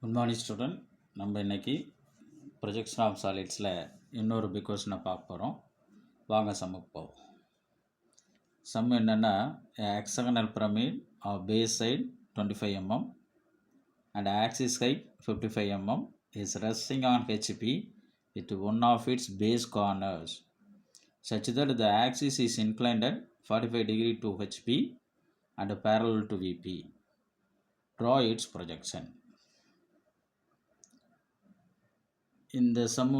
Good morning student. நம்ம இன்றைக்கி projection of சாலிட்ஸில் இன்னொரு பிக் கொஸ்டினை பார்க்க போகிறோம். வாங்க சம்முக்கு போவோம். சம் என்னென்னா, hexagonal pyramid of base side 25 mm and axis height 55 mm is resting on HP with one of its base corners such that the axis is inclined at 45 degree to HP and parallel to VP. Draw its projection. இந்த some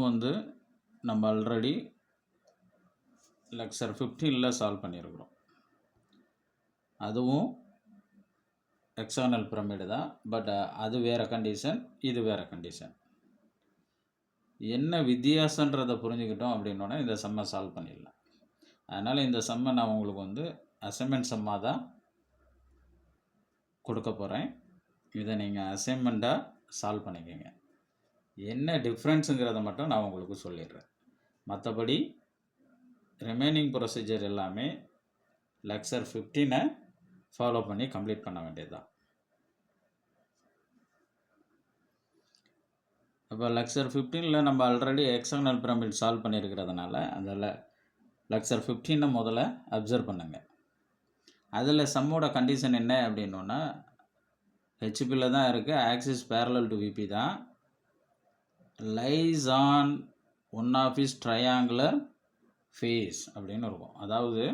நம்ம already lecture 15ல் solve பண்ணியிருக்கிறோம். அதுவும் hexagonal pyramid தான், but அது வேறு condition, இது வேறு condition. என்ன வித்தியாசன்றதை புரிஞ்சுக்கிட்டோம் அப்படின்னோடனே இந்த சம்மை சால்வ் பண்ணிடலாம். அதனால் இந்த சம்மை நான் உங்களுக்கு அசைன்மெண்ட் சம்மாக தான் கொடுக்க போகிறேன். இதை நீங்கள் அசைன்மெண்ட்டாக சால்வ் பண்ணிக்கோங்க. என்ன டிஃப்ரென்ஸுங்கிறத மட்டும் நான் உங்களுக்கு சொல்லிடுறேன். மற்றபடி ரிமைனிங் ப்ரொசீஜர் எல்லாமே லெக்சர் 15 ஃபாலோ பண்ணி கம்ப்ளீட் பண்ண வேண்டியதுதான். இப்போ லெக்சர் 15ல் நம்ம ஆல்ரெடி ஹெக்ஸாகனல் பிரமிட் சால்வ் பண்ணியிருக்கிறதுனால அதில் லெக்சர் 15 முதல்ல அப்சர்வ் பண்ணுங்கள். அதில் சம்மோட கண்டிஷன் என்ன அப்படின்னோன்னா, ஹெச்பியில் தான் இருக்குது, ஆக்சிஸ் பேரலல் டு விபி தான், lies on one of is triangular face அப்படின்னு இருக்கும். அதாவது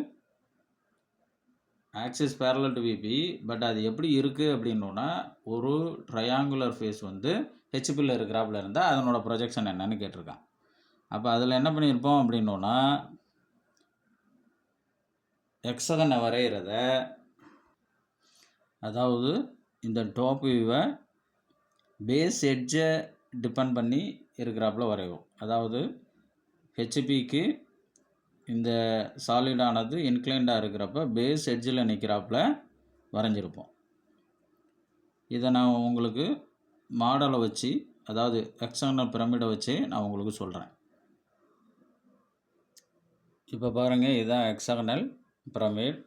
axis parallel to VP, but அது எப்படி இருக்குது அப்படின்னோன்னா, ஒரு ட்ரையாங்குலர் ஃபேஸ் ஹெச்பியில் இருக்கிறாப்புல இருந்தால் அதனோட ப்ரொஜெக்ஷன் என்னன்னு கேட்டிருக்கான். அப்போ அதில் என்ன பண்ணியிருப்போம் அப்படின்னோன்னா, ஹெக்ஸாகனை வரைகிறத, அதாவது இந்த டாப் வியூவை பேஸ் எட்ஜை டிபெண்ட் பண்ணி இருக்கிறாப்புல வரைவோம். அதாவது ஹெச்பிக்கு இந்த சாலிடானது இன்க்ளைண்டாக இருக்கிறப்ப பேஸ் எட்ஜில் நிற்கிறாப்புல வரைஞ்சிருப்போம். இதை நான் உங்களுக்கு மாடலை வச்சு, அதாவது ஹெக்ஸாகனல் பிரமிடை வச்சு நான் உங்களுக்கு சொல்கிறேன். இப்போ பாருங்கள், இதுதான் ஹெக்ஸாகனல் பிரமிட்.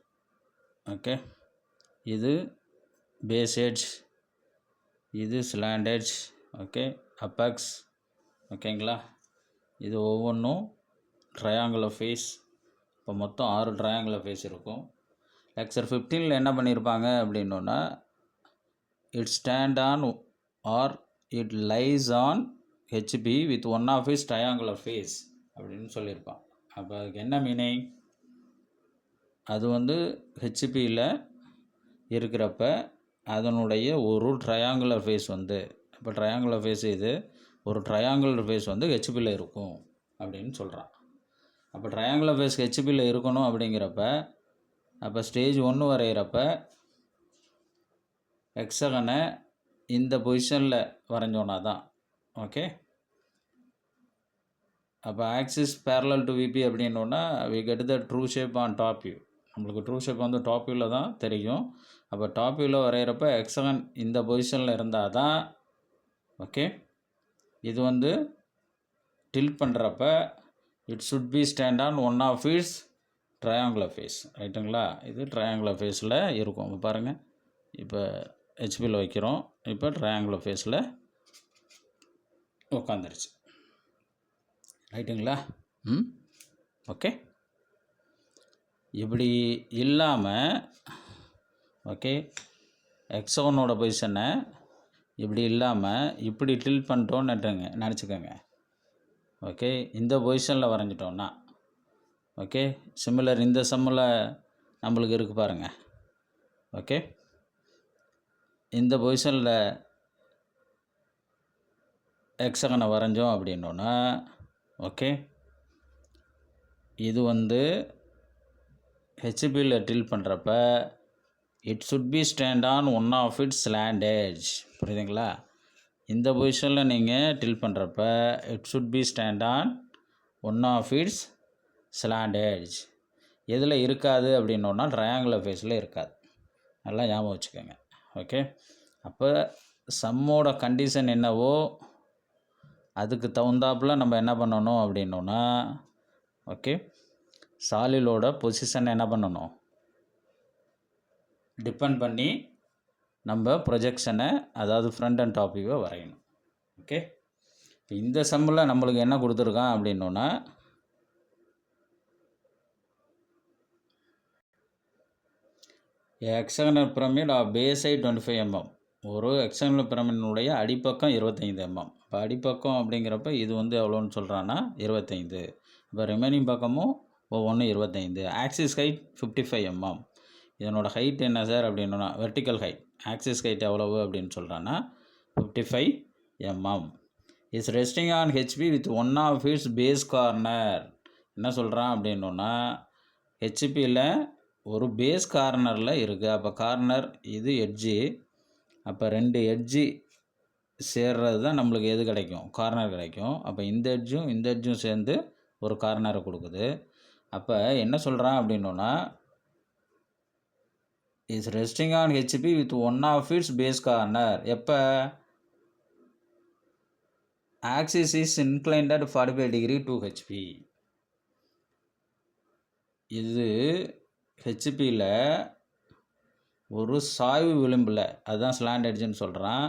ஓகே, இது பேஸ் எட்ஜ், இது ஸ்லாண்ட் எட்ஜ், ஓகே, அப்பெக்ஸ், ஓகேங்களா. இது ஒவ்வொன்றும் ட்ரையாங்குலர் ஃபேஸ். இப்போ மொத்தம் 6 ட்ரையாங்குலர் ஃபேஸ் இருக்கும். லெக்சர் 15ல் என்ன பண்ணியிருப்பாங்க அப்படின்னோன்னா, it stand on or it lies on HP with one of is triangular face அப்படின்னு சொல்லியிருப்பான். அப்போ அதுக்கு என்ன மீனிங், அது ஹெச்பியில் இருக்கிறப்ப அதனுடைய ஒரு ட்ரையாங்குலர் ஃபேஸ் இப்போ ட்ரையாங்குலர் ஃபேஸ், இது ஒரு ட்ரையாங்குலர் ஃபேஸ் ஹெச்பியில் இருக்கும் அப்படின்னு சொல்கிறான். அப்போ ட்ரையாங்குலர் ஃபேஸ் ஹெச்பியில் இருக்கணும் அப்படிங்கிறப்ப, அப்போ ஸ்டேஜ் 1 வரைகிறப்ப ஹெக்ஸாகனை இந்த பொசிஷனில் வரைஞ்சோன்னா தான். ஓகே, அப்போ ஆக்சிஸ் பேரலல் டு விபி அப்படின்னோன்னா we get the true shape on top view. நம்மளுக்கு ட்ரூ ஷேப் டாப் வியூவில் தான் தெரியும். அப்போ டாப் வியூவில் வரைகிறப்ப ஹெக்ஸாகன் இந்த பொசிஷனில் இருந்தால் தான். ஓகே, இது டில்ட் பண்ணுறப்ப it should be stand on one of its triangular face, ரைட்டுங்களா. இது ட்ரையாங்குலர் ஃபேஸில் இருக்கும். இப்போ பாருங்கள், இப்போ ஹெச்பியில் வைக்கிறோம், இப்போ ட்ரையாங்குலர் ஃபேஸில் உட்காந்துருச்சு, ரைட்டுங்களா. ஓகே, இப்படி இல்லாமல், ஓகே, ஹெக்ஸாகனோட பொசிஷனை இப்படி இல்லாமல் இப்படி டில்ட் பண்ணிட்டோன்னு நினச்சிக்கோங்க. ஓகே, இந்த பொசிஷனில் வரைஞ்சிட்டோன்னா, ஓகே, சிமிலர் இந்த சம்மில் நம்மளுக்கு இருக்குது பாருங்கள். ஓகே, இந்த பொசிஷனில் ஹெக்ஸாகனை வரைஞ்சோம் அப்படின்னோன்னா, ஓகே, இது ஹெச்பியில் டில்ட் பண்ணுறப்ப it should be stand on one of its slant edge. புரியுதுங்களா. இந்த பொசிஷனில் நீங்கள் டில்ட் பண்ணுறப்ப it should be stand on one of its slant edge. எதில் இருக்காது அப்படின்னோன்னா ட்ரையாங்குலர் ஃபேஸில் இருக்காது. நல்லா ஞாபகம் வச்சுக்கோங்க. ஓகே, அப்போ சம்மோட கண்டிஷன் என்னவோ அதுக்கு தகுந்தாப்பில் நம்ம என்ன பண்ணணும் அப்படின்னோன்னா, ஓகே, சாலிலோட பொசிஷன் என்ன பண்ணணும், டிபெண்ட் பண்ணி நம்ம ப்ரொஜெக்ஷனை அதாவது ஃப்ரண்ட் அண்ட் டாப் வியூவை வரையணும். ஓகே, இந்த சம்மில் நம்மளுக்கு என்ன கொடுத்துருக்கான் அப்படின்னோன்னா hexagonal pyramid of base height 25 mm. ஒரு ஹெக்ஸாகனல் பிரமிடினுடைய அடிப்பக்கம் 25 mm. இப்போ அடிப்பக்கம் அப்படிங்கிறப்ப இது வந்து எவ்வளோன்னு சொல்கிறான்னா 25. இப்போ ரிமைனிங் பக்கமும் ஒவ்வொன்றும் 25. Axis height 55 mm. இதனோட ஹைட் என்ன சார் அப்படின்னா வெர்டிக்கல் ஹைட். ஆக்சிஸ் ஹைட் எவ்வளவு அப்படின்னு சொல்கிறான்னா 55 mm. Is resting on HP with one of its base corner. என்ன சொல்கிறான் அப்படின்னா ஹெச்பியில் ஒரு பேஸ் கார்னரில் இருக்குது. அப்போ கார்னர் இது எட்ஜி, அப்போ 2 எட்ஜி சேர்றது தான் நம்மளுக்கு எது கிடைக்கும், கார்னர் கிடைக்கும். அப்போ இந்த எட்ஜும் சேர்ந்து ஒரு கார்னரை கொடுக்குது. அப்போ என்ன சொல்கிறான் அப்படின்னா is resting on HP with one of its base corner. எப்போ axis is inclined at 45 degree to HP. இது ஹெச்பியில் ஒரு சாய்வு விளிம்பில், அதுதான் ஸ்லாண்ட் எட்ஜுன்னு சொல்கிறான்,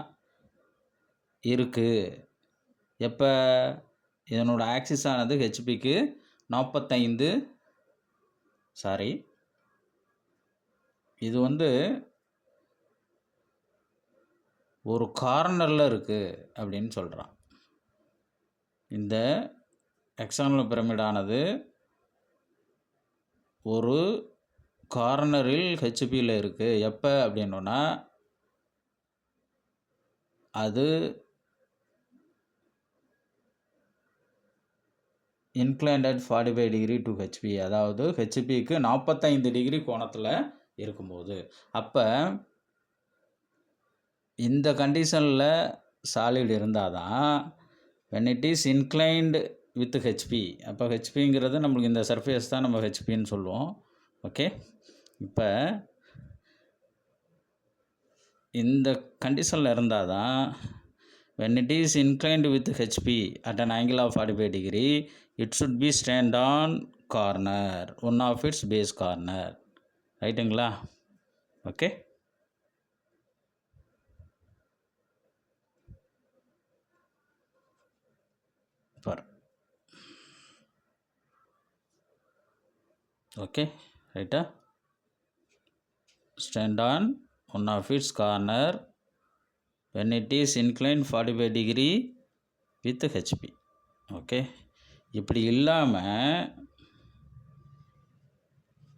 இருக்குது. எப்போ இதனோட ஆக்சிஸ் ஆனது ஹெச்பிக்கு 45, இது வந்து ஒரு கார்னரில் இருக்குது அப்படின்னு சொல்கிறான். இந்த ஹெக்ஸாகனல் பிரமிடானது ஒரு கார்னரில் ஹெச்பியில் இருக்குது. எப்போ அப்படின்னா அது inclined at 45 degree to HP, அதாவது ஹெச்பிக்கு 45 டிகிரி கோணத்தில் இருக்கும்போது. அப்போ இந்த கண்டிஷனில் சாலிட் இருந்தால் தான் when it is inclined with HP. அப்போ ஹெச்பிங்கிறது நம்மளுக்கு இந்த சர்ஃபேஸ் தான் நம்ம ஹெச்பின்னு சொல்லுவோம். ஓகே, இப்போ இந்த கண்டிஷனில் இருந்தால் தான் when it is inclined with HP at an angle of 45 degree it should be stand on corner, one of its base corner. ரைட்டுங்களா? ஓகே, ஓகே ரைட்டா? stand on one of its corner when it is inclined 45 degree with HP. Okay, இப்படி இல்லாமல்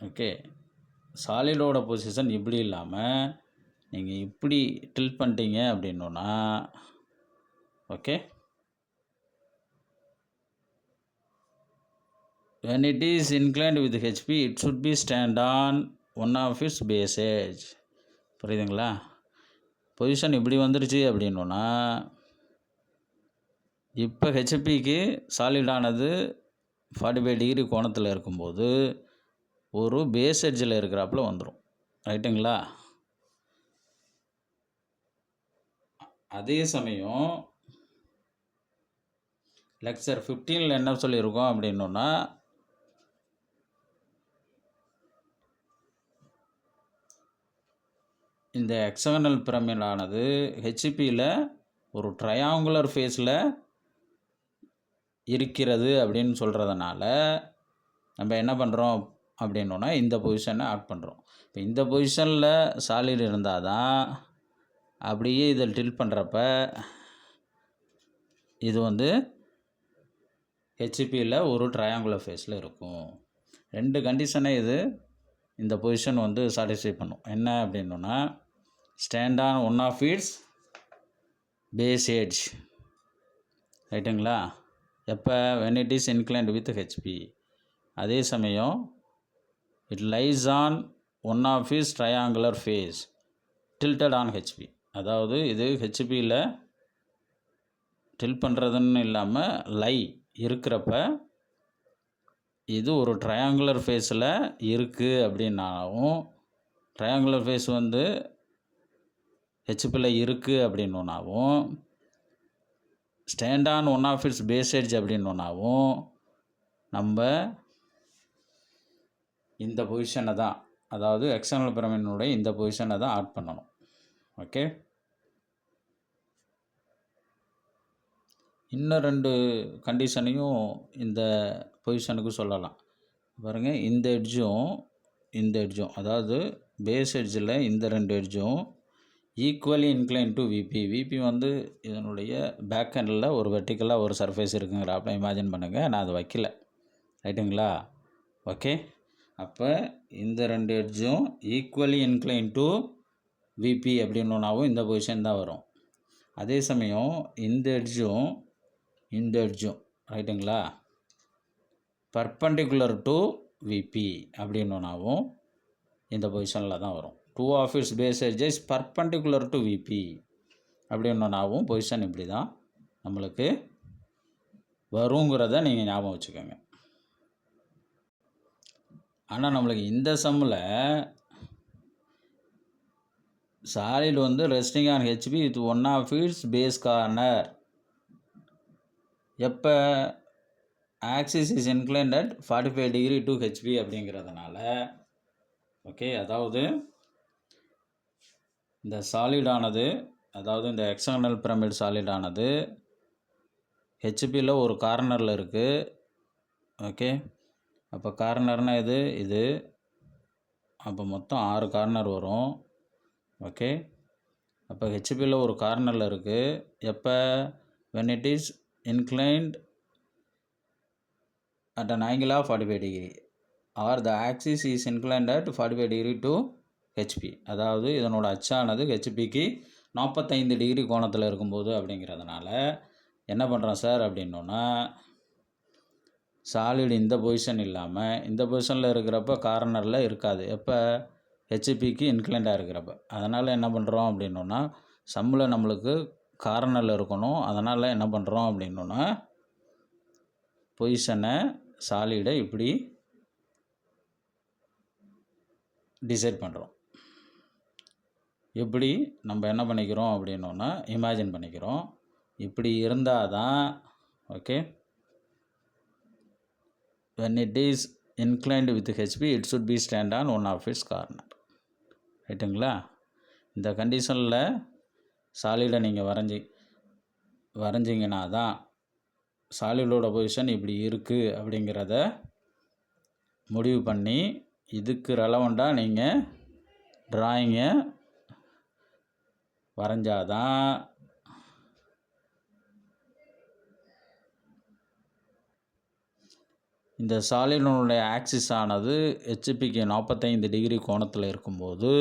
okay சாலிடோட position இப்படி இல்லாமல் நீங்கள் இப்படி tilt பண்ணிட்டீங்க அப்படின்னா okay when it is inclined with HP it should be stand on one of its base edge. புரியுதுங்களா? Position இப்படி வந்துருச்சு அப்படின்னா இப்போ ஹெச்பிக்கு சாலிடானது 45 டிகிரி கோணத்தில் இருக்கும்போது ஒரு பேஸ் எட்ஜில் இருக்கிறாப்புல வந்துடும். ரைட்டுங்களா? அதே சமயம் லெக்சர் 15 என்ன சொல்லியிருக்கோம் அப்படின்னா இந்த ஹெக்ஸாகனல் பிரமிடானது ஹெச்பியில் ஒரு ட்ரையாங்குலர் ஃபேஸில் இருக்கிறது அப்படின்னு சொல்கிறதுனால நம்ம என்ன பண்ணுறோம் அப்படின்னா இந்த பொசிஷனை ஆட் பண்ணுறோம். இப்போ இந்த பொசிஷனில் சாலிட் இருந்தால் தான் அப்படியே இதில் டில்ட் பண்ணுறப்ப இது வந்து ஹெச்பியில் ஒரு ட்ரையாங்குலர் ஃபேஸில் இருக்கும். 2 கண்டிஷனை இது இந்த பொசிஷன் வந்து சாட்டிஸ்ஃபை பண்ணும். என்ன அப்படின்னா stand on one of its base edge. ரைட்டுங்களா? எப்போ when it is inclined with HP. அதே சமயம் it lies on one of its triangular face tilted on HP. அதாவது இது ஹெச்பியில் டில்ட் பண்ணுறதுன்னு இல்லாமல் லை இருக்கிறப்ப இது ஒரு ட்ரையாங்குலர் ஃபேஸில் இருக்குது அப்படின்னாவும் ட்ரையாங்குலர் ஃபேஸ் வந்து ஹெச்பியில் இருக்குது அப்படின்னாவும் stand on one of its base edge அப்படின்னாவும் நம்ம இந்த பொசிஷனை தான், அதாவது எக்ஸ்டர்னல் பிரமிடினுடைய இந்த பொசிஷனை தான் ஆட் பண்ணணும். ஓகே. இன்னும் 2 கண்டிஷனையும் இந்த பொசிஷனுக்கு சொல்லலாம். பாருங்கள், இந்த எட்ஜும் இந்த எட்ஜும், அதாவது பேஸ் எட்ஜில் இந்த 2 எட்ஜும் equally incline to VP. VP வந்து இதனுடைய பேக் ஹேண்டில் ஒரு வெர்டிக்கலாக ஒரு சர்ஃபேஸ் இருக்குங்கிறாப்புல இமேஜின் பண்ணுங்கள். நான் அதை வைக்கல, ரைட்டுங்களா? ஓகே. அப்போ இந்த 2 எட்ஜும் ஈக்குவலி இன்க்ளைன் டு விபி அப்படின்னாவும் இந்த பொசிஷன் தான் வரும். அதே சமயம் இந்த எட்ஜும் இந்த எட்ஜும், ரைட்டுங்களா, பர்பண்டிகுலர் டு விபி அப்படின்னாவும் இந்த பொசிஷனில் தான் வரும். 2 of its base edges perpendicular to VP அப்படின்னாவும் பொசிஷன் இப்படி தான் நம்மளுக்கு வருங்கிறத நீங்கள் ஞாபகம் வச்சுக்கோங்க. ஆனால் நம்மளுக்கு இந்த சம்மில் சாலிட் வந்து resting on HP with 1 of its base corner. எப்போ axis is inclined at 45 degree to HP அப்படிங்கிறதுனால, ஓகே, அதாவது இந்த சாலிடானது, அதாவது இந்த ஹெக்ஸாகனல் பிரமிட் சாலிடானது ஹெச்பியில் ஒரு கார்னரில் இருக்குது. ஓகே. அப்போ கார்னர்னால் இது அப்போ மொத்தம் 6 கார்னர் வரும். ஓகே. அப்போ ஹெச்பியில் ஒரு கார்னரில் இருக்குது. எப்போ when it is inclined at an angle of 45 degree or the axis is inclined at 45 degree to HP. அதாவது இதனோட அச்சானது ஹெச்பிக்கு 45 டிகிரி கோணத்தில் இருக்கும்போது அப்படிங்கிறதுனால என்ன பண்ணுறோம் சார் அப்படின்னோன்னா, சாலிட் இந்த பொசிஷன் இல்லாமல் இந்த பொசிஷனில் இருக்கிறப்ப கார்னரில் இருக்காது. எப்போ ஹெச்பிக்கு இன்க்ளைண்டாக இருக்கிறப்ப. அதனால் என்ன பண்ணுறோம் அப்படின்னோன்னா, சம்மில் நம்மளுக்கு கார்னரில் இருக்கணும். அதனால் என்ன பண்ணுறோம் அப்படின்னோன்னா, பொசிஷனை சாலிடை இப்படி டிசைட் பண்ணுறோம். எப்படி நம்ம என்ன பண்ணிக்கிறோம் அப்படின்னோன்னா, இமேஜின் பண்ணிக்கிறோம். இப்படி இருந்தால் தான், okay, when it is inclined with HP it should be stand on 1 of its corner, ரைட்டுங்களா? இந்த கண்டிஷனில் சாலிடை நீங்கள் வரைஞ்சிங்கன்னா தான் சாலிடோட பொசிஷன் இப்படி இருக்குது அப்படிங்கிறத முடிவு பண்ணி இதுக்கு ரெலவெண்ட்டாக நீங்கள் ட்ராயிங்கை வரைஞ்சாதான் இந்த சாலிடனுடைய ஆக்சிஸ் ஆனது ஹெச்பிக்கு 45 டிகிரி கோணத்தில் இருக்கும்போது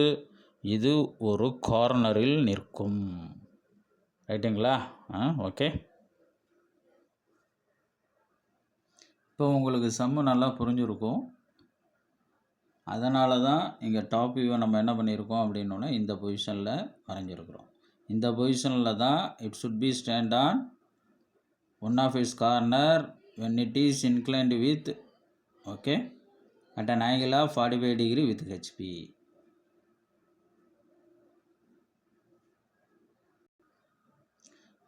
இது ஒரு கார்னரில் நிற்கும், ரைட்டுங்களா? ஓகே. இப்போ உங்களுக்கு சம்மு நல்லா புரிஞ்சுருக்கும். அதனால தான் இங்கே டாப் வியூவை நம்ம என்ன பண்ணியிருக்கோம் அப்படின்னோன்னா இந்த பொசிஷனில் வரைஞ்சிருக்கிறோம். இந்த பொசிஷனில் தான் it should be stand on 1 of its corner when it is inclined with, okay, at an angle of 45 degree with HP.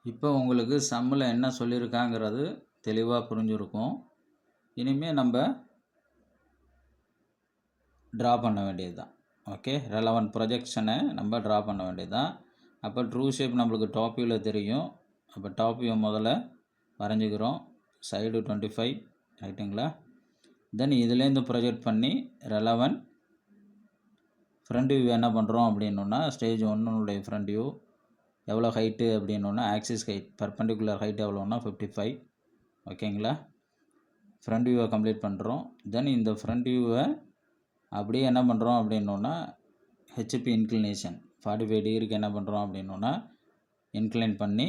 இப்போ உங்களுக்கு சம்மில் என்ன சொல்லியிருக்காங்கிறது தெளிவாக புரிஞ்சுருக்கும். இனிமேல் நம்ம ட்ரா பண்ண வேண்டியது தான். ஓகே, ரெலவெண்ட் ப்ரொஜெக்ஷனை நம்ம ட்ரா பண்ண வேண்டியது தான். அப்போ ட்ரூ ஷேப் நம்மளுக்கு டாப் வியூவில் தெரியும். அப்போ டாப் வியூ முதல்ல வரைஞ்சிக்கிறோம். சைடு 25, ரைட்டுங்களா? தென் இதுலேருந்து ப்ரொஜெக்ட் பண்ணி ரெலவெண்ட் ஃப்ரண்ட் வியூ என்ன பண்ணுறோம் அப்படின்னோன்னா, ஸ்டேஜ் 1 ஃப்ரண்ட் வியூ எவ்வளோ ஹைட்டு அப்படின்னோன்னா, ஆக்சிஸ் ஹைட் பர்பண்டிகுலர் ஹைட் எவ்வளோன்னா 55, ஓகேங்களா? ஃப்ரண்ட் வியூவை கம்ப்ளீட் பண்ணுறோம். தென் இந்த ஃப்ரண்ட் வியூவை அப்படியே என்ன பண்ணுறோம் அப்படின்னோன்னா, ஹெச்பி இன்க்ளினேஷன் 45 டிகிரிக்கு என்ன பண்ணுறோம் அப்படின்னோன்னா இன்க்ளைன் பண்ணி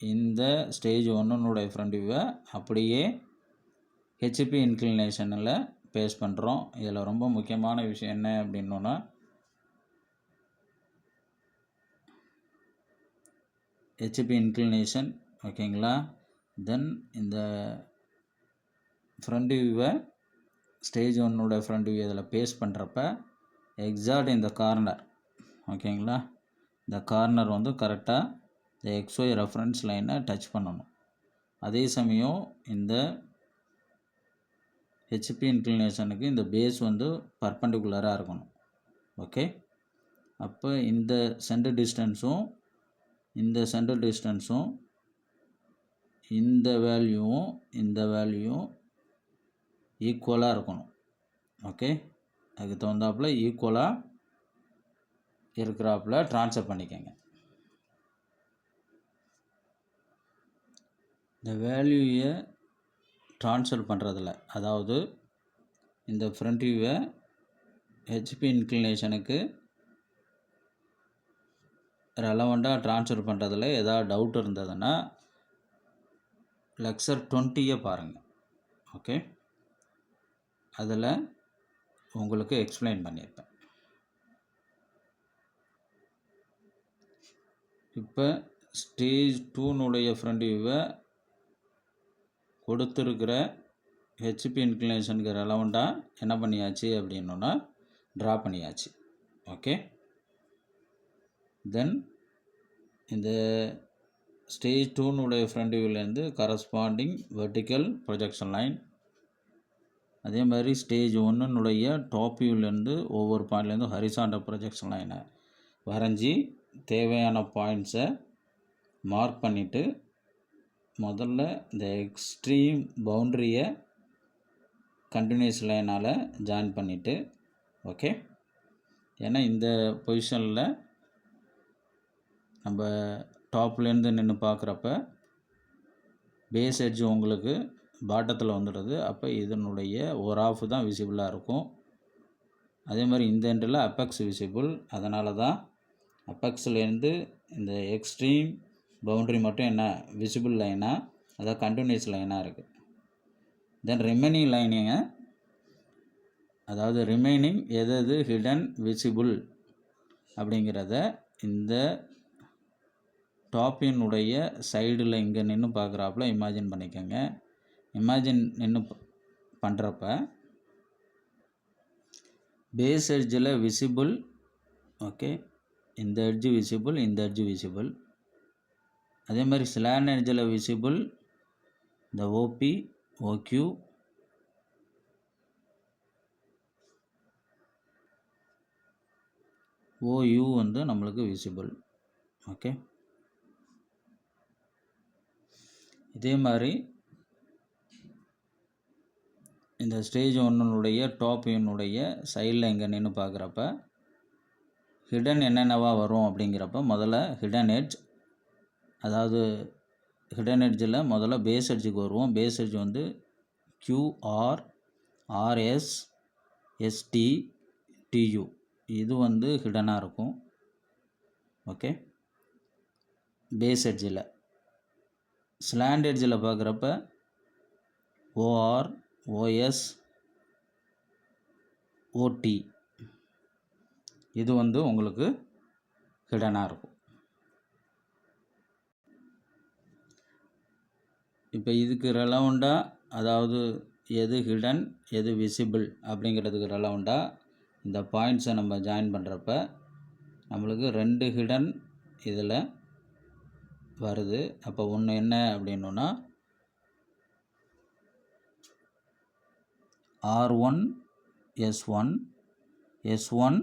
இந்த ஸ்டேஜ் 1 ஃப்ரண்ட் வியூவை அப்படியே ஹெச்பி இன்க்ளினேஷனில் பேஸ் பண்ணுறோம். இதில் ரொம்ப முக்கியமான விஷயம் என்ன அப்படின்னோன்னா, ஹெச்பி இன்க்ளினேஷன், ஓகேங்களா? தென் இந்த ஃப்ரண்ட் வியூவை ஸ்டேஜ் 1 ஃப்ரண்ட் வியூ இதில் பேஸ் பண்ணுறப்ப எக்ஸாக்ட் இந்த கார்னர், ஓகேங்களா, இந்த கார்னர் வந்து கரெக்டாக இந்த எக்ஸ்ஒய் ரெஃபரன்ஸ் லைனை டச் பண்ணணும். அதே சமயம் இந்த ஹெச்பி இன்க்ளினேஷனுக்கு இந்த பேஸ் வந்து பர்பண்டிகுலராக இருக்கணும். ஓகே, அப்போ இந்த சென்டர் டிஸ்டன்ஸும் இந்த சென்டர் டிஸ்டன்ஸும் இந்த வேல்யூவும் ஈக்குவலாக இருக்கணும். ஓகே, அதுக்கு தகுந்தாப்புல ஈக்குவலாக இருக்கிறாப்புல ட்ரான்ஸ்ஃபர் பண்ணிக்கோங்க. இந்த வேல்யூயை ட்ரான்ஸ்ஃபர் பண்ணுறதில்ல, அதாவது இந்த ஃப்ரண்ட் வியூவை ஹெச்பி இன்க்ளினேஷனுக்கு ரெலவெண்ட்டாக ட்ரான்ஸ்ஃபர் பண்ணுறதுல ஏதாவது டவுட் இருந்ததுன்னா லெக்சர் 20 பாருங்கள். ஓகே, அதில் உங்களுக்கு எக்ஸ்பிளைன் பண்ணியிருப்பேன். இப்போ ஸ்டேஜ் 2 ஃப்ரண்ட் வியூவை கொடுத்துருக்கிற ஹெச்பி இன்க்ளினேஷனுக்கு ரெலவெண்ட்டாக என்ன பண்ணியாச்சு அப்படின்னா ட்ரா பண்ணியாச்சு. ஓகே, தென் இந்த ஸ்டேஜ் 2 ஃப்ரண்ட் வியூலேருந்து கரஸ்பாண்டிங் வெர்டிக்கல் ப்ரொஜெக்ஷன் லைன், அதே மாதிரி ஸ்டேஜ் 1 டாப் வியூலேருந்து ஒவ்வொரு பாயிண்ட்லேருந்து ஹரிசாண்டல் ப்ரொஜெக்ஷன் லைனை வரைஞ்சி தேவையான பாயிண்ட்ஸை மார்க் பண்ணிவிட்டு முதல்ல இந்த எக்ஸ்ட்ரீம் பவுண்ட்ரியை கண்டினியூஸ் லைனால் ஜாயின் பண்ணிவிட்டு, ஓகே, ஏன்னா இந்த பொசிஷனில் நம்ம டாப்லேருந்து நின்று பார்க்குறப்ப பேஸ் எட்ஜ் உங்களுக்கு பாட்டத்தில் வந்துடுது. அப்போ இதனுடைய ஒரு ஆஃப் தான் விசிபிளாக இருக்கும். அதே மாதிரி இந்த எண்டில் அப்பெக்ஸ் விசிபிள், அதனால தான் அப்பெக்ஸ்லேருந்து இந்த எக்ஸ்ட்ரீம் பவுண்ட்ரி மட்டும் என்ன விசிபிள் லைனாக, அதாவது கண்டினியூஸ் லைனாக இருக்குது. தென் ரிமைனிங் லைனிங்க, அதாவது ரிமைனிங் எது ஹிடன் விசிபிள் அப்படிங்கிறத இந்த டாப்பினுடைய சைடில் இங்கே நின்று பார்க்குறாப்புல இமேஜின் பண்ணிக்கோங்க. இமேஜின் நின்று பண்ணுறப்ப பேஸ் எட்ஜில் விசிபிள், ஓகே, இந்த எட்ஜு விசிபிள், இந்த எட்ஜு விசிபிள். அதே மாதிரி ஸ்லாண்ட் எட்ஜில் விசிபிள் இந்த ஓபி, ஓக்யூ, ஓயூ வந்து நம்மளுக்கு விசிபிள். ஓகே, இதே மாதிரி இந்த ஸ்டேஜ் 1 டாப் வியூனுடைய சைடில் இங்கே நின்று பார்க்குறப்ப ஹிடன் என்னென்னவா வரும் அப்படிங்கிறப்ப முதல்ல ஹிடன் எட்ஜ், அதாவது ஹிடன் எட்ஜில் முதல்ல பேஸ் எட்ஜுக்கு வருவோம். பேஸ் எட்ஜ் வந்து கியூஆர், ஆர்எஸ், எஸ்டி, டியூ, இது வந்து ஹிடனாக இருக்கும். ஓகே, பேஸ் எட்ஜில் ஸ்லாண்ட் எட்ஜில் பார்க்குறப்ப ஓஆர், ஓஎஸ், ஓடி, இது வந்து உங்களுக்கு ஹிடனாக இருக்கும். இப்போ இதுக்கு ரெலவெண்ட்டாக, அதாவது எது ஹிடன் எது விசிபிள் அப்படிங்கிறதுக்கு ரெலவெண்ட்டாக இந்த பாயிண்ட்ஸை நம்ம ஜாயின் பண்ணுறப்ப நம்மளுக்கு 2 ஹிடன் இதில் வருது. அப்போ ஒன்று என்ன அப்படின்னா R1, S1, S1,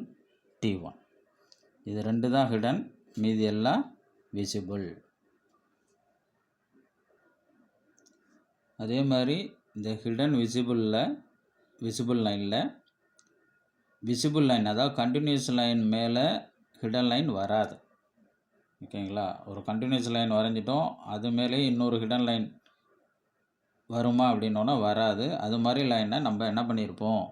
T1, இது 2 தான் ஹிடன், மீதி எல்லாம் விசிபிள். அதே மாதிரி இந்த ஹிடன் விசிபிள் லைனில் விசிபிள் லைன், அதாவது கண்டினியூஸ் லைன் மேலே ஹிடன் லைன் வராது. ஓகேங்களா, ஒரு கண்டினியூஸ் லைன் வரைஞ்சிட்டோம், அது மேலே இன்னொரு ஹிடன் லைன் வருமா அப்படின்னோன்னா வராது. அது மாதிரி லைனை நம்ம என்ன பண்ணியிருப்போம்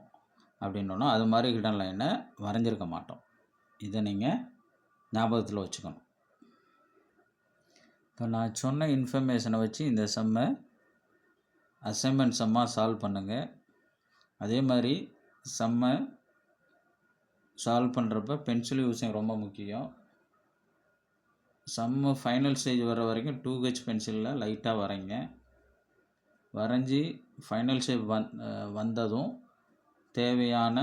அப்படின்னோன்னா அது மாதிரி ஹிடன் லைனை வரைஞ்சிருக்க மாட்டோம். இதை நீங்கள் ஞாபகத்தில் வச்சுக்கணும். இப்போ நான் சொன்ன இன்ஃபர்மேஷனை வச்சு இந்த சம்மை அசைன்மெண்ட் சம்மாக சால்வ் பண்ணுங்கள். அதே மாதிரி சம்மை சால்வ் பண்ணுறப்ப பென்சில் யூஸிங் ரொம்ப முக்கியம். சம்மு ஃபைனல் ஸ்டேஜ் வர வரைக்கும் 2H பென்சிலில் லைட்டாக வரைங்க. வரைஞ்சி ஃபைனல் ஷேப் வந்ததும் தேவையான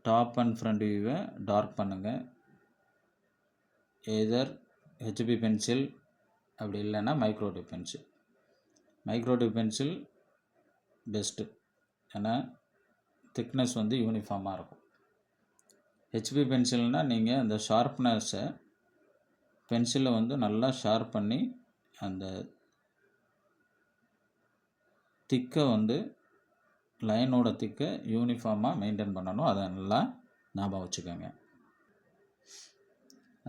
டாப் அண்ட் ஃப்ரண்ட் வியூவை டார்க் பண்ணுங்கள். எதர் ஹெச்பி பென்சில், அப்படி இல்லைன்னா microtip pencil. Microtip pencil best, ஏன்னா திக்னஸ் வந்து யூனிஃபார்மாக இருக்கும். ஹெச்பி பென்சில்னால் நீங்கள் அந்த ஷார்ப்னஸை பென்சிலை வந்து நல்லா ஷார்ப் பண்ணி அந்த திக்கை வந்து லைனோட திக்கை யூனிஃபார்மாக மெயின்டைன் பண்ணணும். அதை நல்லா ஞாபகம் வச்சுக்கோங்க.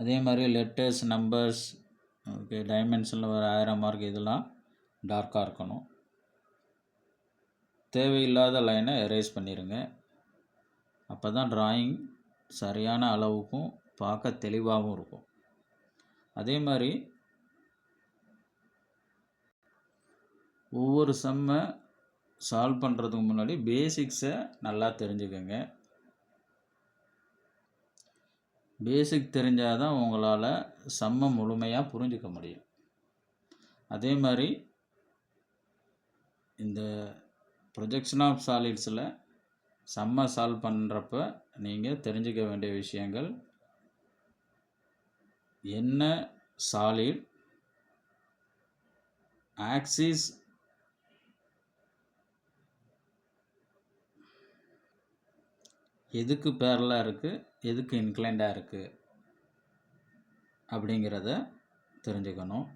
அதே மாதிரி லெட்டர்ஸ், நம்பர்ஸ், ஓகே, டைமென்ஷனில் வர 1000 மார்க் இதெல்லாம் டார்க்காக இருக்கணும். தேவையில்லாத லைனை எரேஸ் பண்ணிடுங்க. அப்போ தான் ட்ராயிங் சரியான அளவுக்கும் பார்க்க தெளிவாகவும் இருக்கும். அதே மாதிரி ஒவ்வொரு சம்மை சால்வ் பண்ணுறதுக்கு முன்னாடி பேசிக்ஸை நல்லா தெரிஞ்சுக்கோங்க. பேசிக் தெரிஞ்சால் தான் உங்களால் சம்மை முழுமையாக புரிஞ்சிக்க முடியும். அதே மாதிரி இந்த ப்ரொஜெக்ஷன் ஆஃப் சாலிட்ஸில் சம்மை சால்வ் பண்ணுறப்ப நீங்கள் தெரிஞ்சுக்க வேண்டிய விஷயங்கள் என்ன சாலிட், ஆக்சிஸ் எதுக்கு பேரலாக இருக்குது, எதுக்கு இன்க்ளைண்டாக இருக்குது அப்படிங்கிறத தெரிஞ்சுக்கணும்.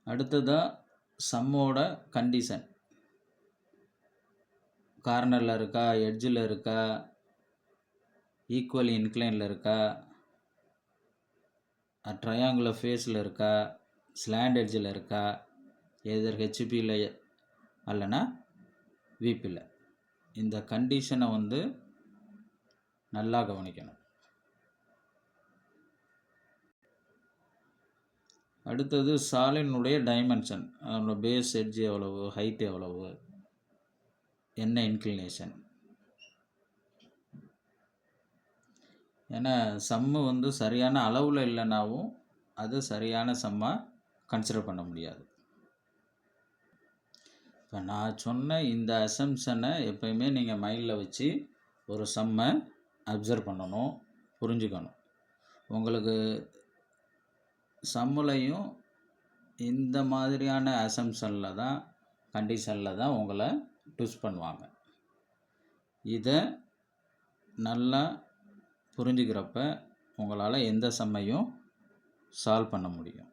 அடுத்ததாக சம்மோட கண்டிஷன், கார்னரில் இருக்கா, எட்ஜில் இருக்கா, ஈக்குவல் இன்க்ளைனில் இருக்கா, ட்ரையாங்குலர் ஃபேஸில் இருக்கா, ஸ்லாண்ட் எட்ஜில் இருக்கா, எதர் ஹெச்பியில் அல்லனா விபியில். இந்த கண்டிஷனை வந்து நல்லா கவனிக்கணும். அடுத்தது சாலினுடைய டைமென்ஷன், அதோட பேஸ் எட்ஜ் எவ்வளவு, ஹைட் எவ்வளவு, என்ன இன்க்ளினேஷன். ஏன்னா சம்மு வந்து சரியான அளவில் இல்லைனாவும் அது சரியான சம்மாக கன்சிடர் பண்ண முடியாது. இப்போ நான் சொன்ன இந்த அசம்ஷனை எப்பயுமே நீங்கள் மைண்டில் வச்சு ஒரு சம்மை அப்சர்வ் பண்ணணும், புரிஞ்சுக்கணும். உங்களுக்கு சம்முலையும் இந்த மாதிரியான அசம்ஷனில் தான், கண்டிஷனில் தான் உங்களை ட்விஸ்ட் பண்ணுவாங்க. இதை நல்லா புரிஞ்சுக்கிறப்ப உங்களால் எந்த சம்மையும் சால்வ் பண்ண முடியும்.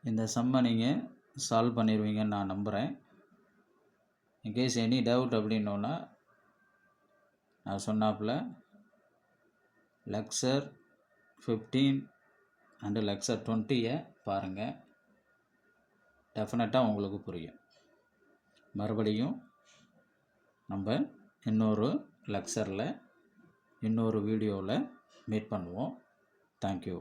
இந்த சம்மை நீங்கள் சால்வ் பண்ணிடுவீங்கன்னு நான் நம்புகிறேன். இன்கேஸ் எனி டவுட் அப்படின்னோன்னா நான் சொன்னாப்புல லெக்சர் 15 அண்டு லெக்சர் 20 பாருங்கள், டெஃபினட்டாக உங்களுக்கு புரியும். மறுபடியும் நம்ம இன்னொரு லெக்சரில் இன்னொரு வீடியோவில் மீட் பண்ணுவோம். தேங்க்யூ.